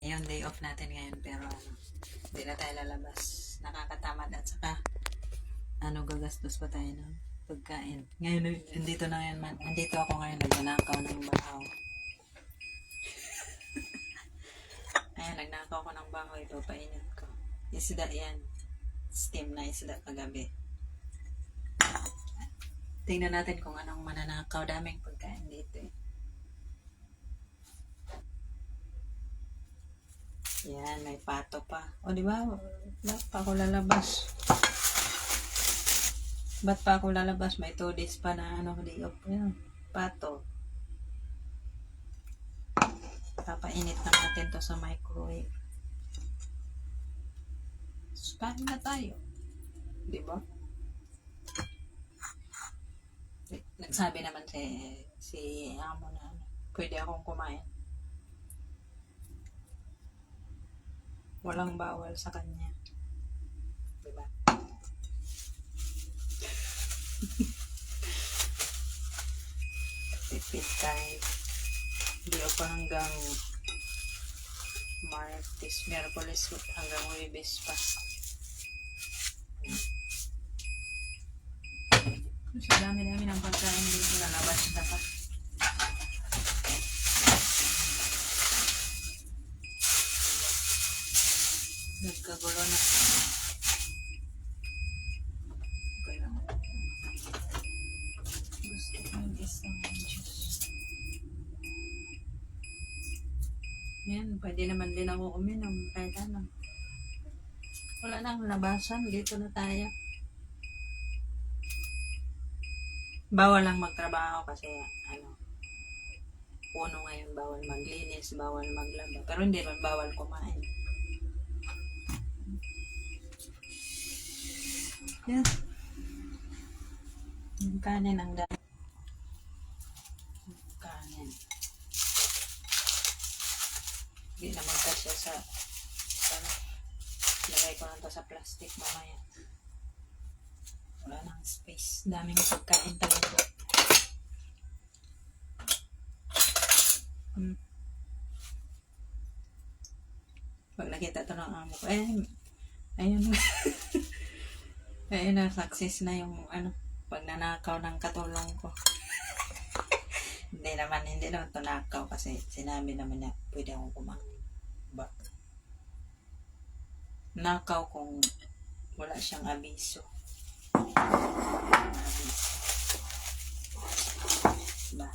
Ayun, day off natin ngayon, pero hindi na tayo lalabas. Nakakatamad at saka gagastos pa tayo ng pagkain. Ngayon, andito ako ngayon, nagnanakaw ng bahaw. Ayan, nagnakaw ko ng bahaw, ipapainit ko. Isda yan. Steam na isda kagabi. Tingnan natin kung anong mananakaw. Daming pagkain dito eh. Yan, may pato pa. O, di ba? Ba't pa ako lalabas? Ba't pa ako lalabas? May 2 days pa na day off. Yan, pato. Papainit na natin to sa microwave. Kain na tayo. Di ba? Nagsabi naman si amo na pwede akong kumain. Walang bawal sa kanya. Diba? Tipid kahit hindi pa hanggang Martes, Miyerkules hanggang Huwebes pa. So, dami-dami ng pagkain dito na labas na pa. Nagkagulo na. Okay lang. Gusto ko yung isang juice. Yan, pwede naman din ako uminom. Kahit ano. Wala nang labasan. Dito na tayo. Bawal lang magtrabaho kasi puno ngayon, bawal maglinis, bawal maglaba. Pero hindi man bawal kumain. Yan. Yung kanin ang dami. Kanin. Hindi na magkasya sa lagay ko lang to sa plastic mamaya. Wala nang space. Daming pagkain talaga. Pag nakita ito ng amo ko, ayun. Ayun na, success na yung pag nanakaw ng katulong ko. Hindi naman ito nakaw kasi sinabi naman niya pwede akong kumain. Ba? Nakaw kung wala siyang abiso. Ba?